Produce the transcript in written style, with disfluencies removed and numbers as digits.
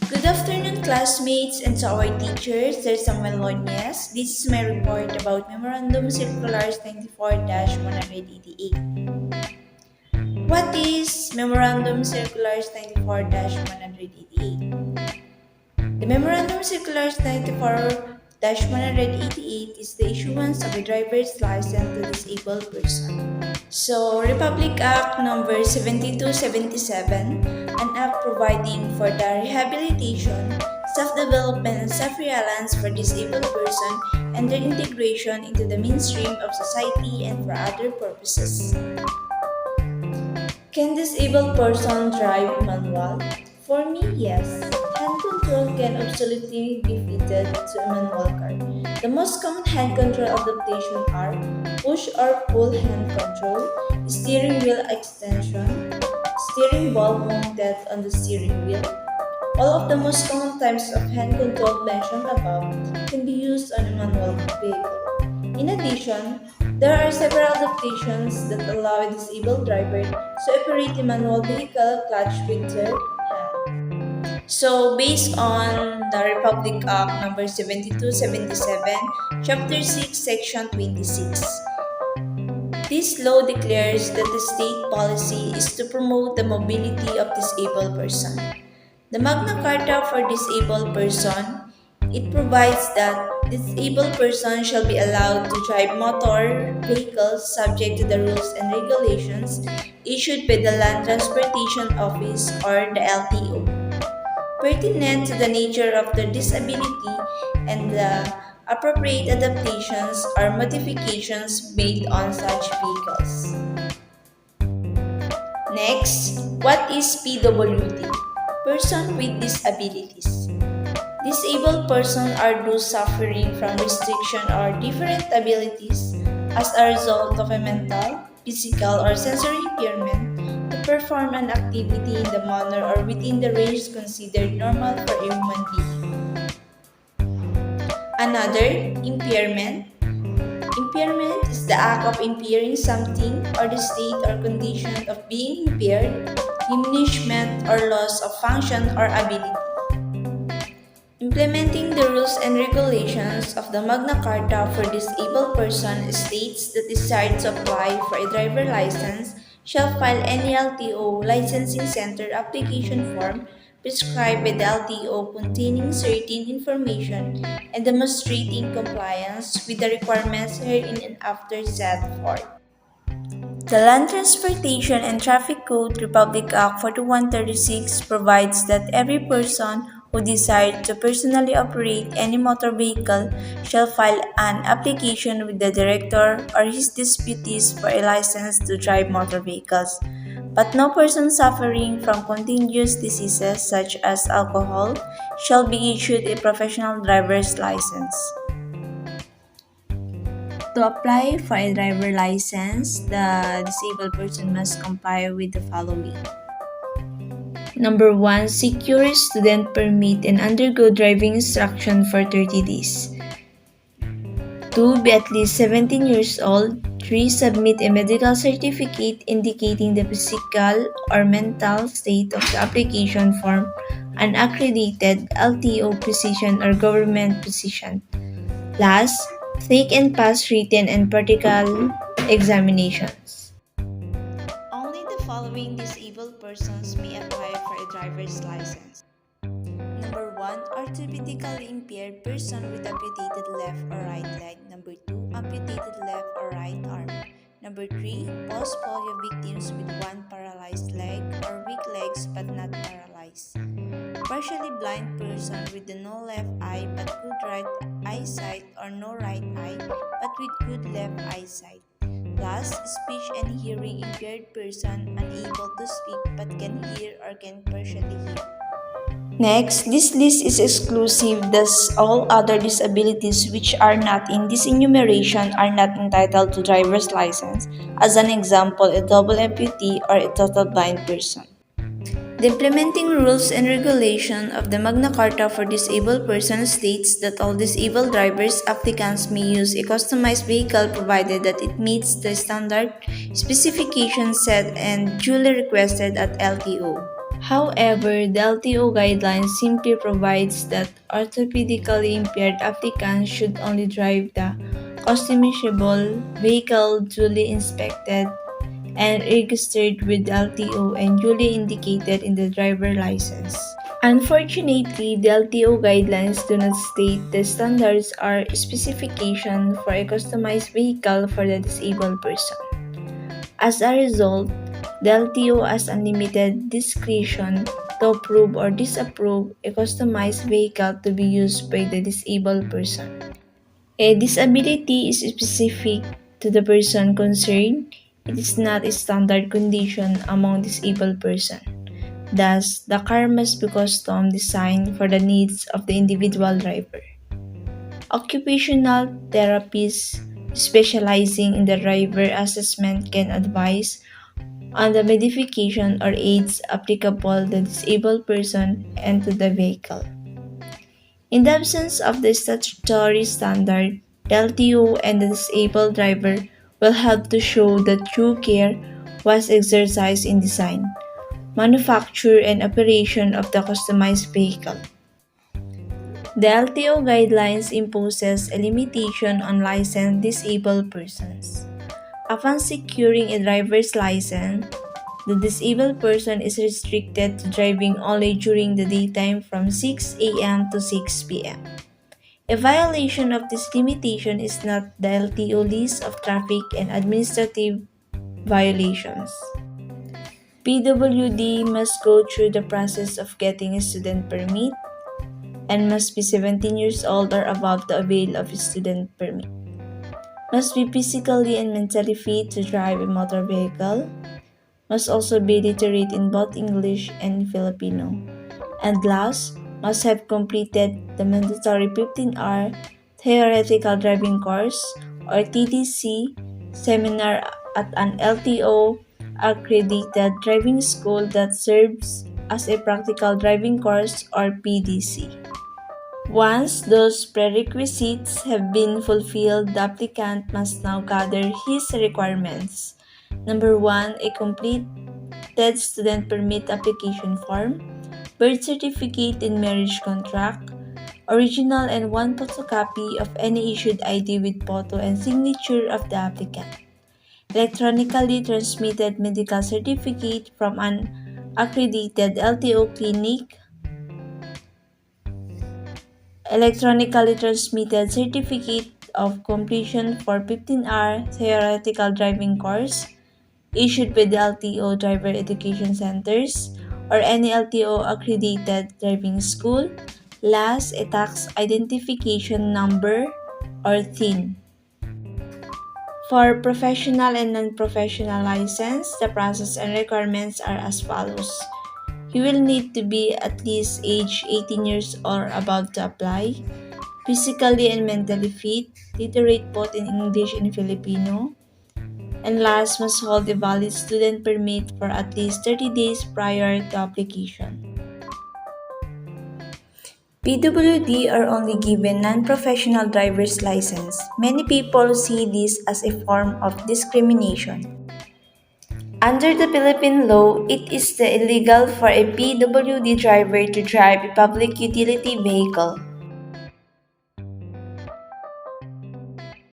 Good afternoon, classmates, and to our teachers. There's Samuel Loñez. This is my report about Memorandum Circulars 94-188. What is Memorandum Circulars 94-188? The Memorandum Circulars 94-188 is the issuance of a driver's license to disabled person. So, Republic Act number 7277, an act providing for the rehabilitation, self-development, and self-reliance for disabled person and their integration into the mainstream of society and for other purposes. Can disabled person drive manual? For me, yes. Hand control can absolutely be fitted to a manual car. The most common hand control adaptation are push or pull hand control, steering wheel extension, steering ball mounted on the steering wheel. All of the most common types of hand control mentioned above can be used on a manual vehicle. In addition, there are several adaptations that allow a disabled driver to operate a manual vehicle clutch with their hand. So, based on the Republic Act number 7277, Chapter 6, Section 26, this law declares that the state policy is to promote the mobility of disabled persons. The Magna Carta for Disabled Person, it provides that disabled persons shall be allowed to drive motor vehicles subject to the rules and regulations issued by the Land Transportation Office or the LTO, pertinent to the nature of their disability and the appropriate adaptations or modifications made on such vehicles. Next, what is PWD? Person with disabilities. Disabled persons are those suffering from restriction or different abilities as a result of a mental, physical, or sensory impairment to perform an activity in the manner or within the range considered normal for a human being. Another, impairment. Impairment is the act of impairing something or the state or condition of being impaired, diminishment or loss of function or ability. Implementing the rules and regulations of the Magna Carta for disabled persons states that desire to apply for a driver license shall file any LTO licensing center application form prescribed by the LTO containing certain information and demonstrating compliance with the requirements herein and after set forth. The Land Transportation and Traffic Code Republic Act 4136 provides that every person who desires to personally operate any motor vehicle shall file an application with the director or his deputies for a license to drive motor vehicles. But no person suffering from contagious diseases such as alcohol shall be issued a professional driver's license. To apply for a driver license, the disabled person must comply with the following. Number 1. Secure a student permit and undergo driving instruction for 30 days. 2. Be at least 17 years old. 3. Submit a medical certificate indicating the physical or mental state of the application form, an accredited LTO physician or government physician. Last, take and pass written and practical examinations. Only the following disabled persons may apply for a driver's license. Number 1. Orthopedically impaired person with amputated left or right leg. Number 2. Amputated left or right arm. Number 3. Post-polio victims with one paralyzed leg or weak legs but not paralyzed. Partially blind person with no left eye but good right eyesight or no right eye but with good left eyesight. Last, speech and hearing impaired person unable to speak but can hear or can partially hear. Next, this list is exclusive, thus all other disabilities which are not in this enumeration are not entitled to driver's license. As an example, a double amputee or a total blind person. The implementing rules and regulation of the Magna Carta for disabled persons states that all disabled drivers applicants may use a customized vehicle provided that it meets the standard specifications set and duly requested at LTO. However, the LTO guidelines simply provides that orthopedically impaired applicants should only drive the customizable vehicle duly inspected and registered with the LTO and duly indicated in the driver license. Unfortunately, the LTO guidelines do not state the standards or specification for a customized vehicle for the disabled person. As a result, the LTO has unlimited discretion to approve or disapprove a customized vehicle to be used by the disabled person. A disability is specific to the person concerned. It is not a standard condition among disabled persons. Thus, the car must be custom designed for the needs of the individual driver. Occupational therapists specializing in the driver assessment can advise on the modification or aids applicable to the disabled person and to the vehicle. In the absence of the statutory standard, the LTO and the disabled driver will have to show that due care was exercised in design, manufacture, and operation of the customized vehicle. The LTO guidelines imposes a limitation on licensed disabled persons. Upon securing a driver's license, the disabled person is restricted to driving only during the daytime from 6 a.m. to 6 p.m. A violation of this limitation is not the LTO list of traffic and administrative violations. PWD must go through the process of getting a student permit and must be 17 years old or above to avail of a student permit. Must be physically and mentally fit to drive a motor vehicle. Must also be literate in both English and Filipino. And last, must have completed the mandatory 15-hour theoretical driving course or TDC seminar at an LTO accredited driving school that serves as a practical driving course or PDC. Once those prerequisites have been fulfilled, the applicant must now gather his requirements. Number 1, a completed student permit application form, birth certificate and marriage contract, original and one photocopy of any issued ID with photo and signature of the applicant, electronically transmitted medical certificate from an accredited LTO clinic, electronically transmitted certificate of completion for 15-hour theoretical driving course issued by the LTO driver education centers or any LTO accredited driving school. Last, a tax identification number or TIN. For professional and non-professional license, the process and requirements are as follows. You will need to be at least age 18 years or above to apply, physically and mentally fit, literate both in English and Filipino, and last, must hold a valid student permit for at least 30 days prior to application. PWD are only given non-professional driver's license. Many people see this as a form of discrimination. Under the Philippine law, it is illegal for a PWD driver to drive a public utility vehicle.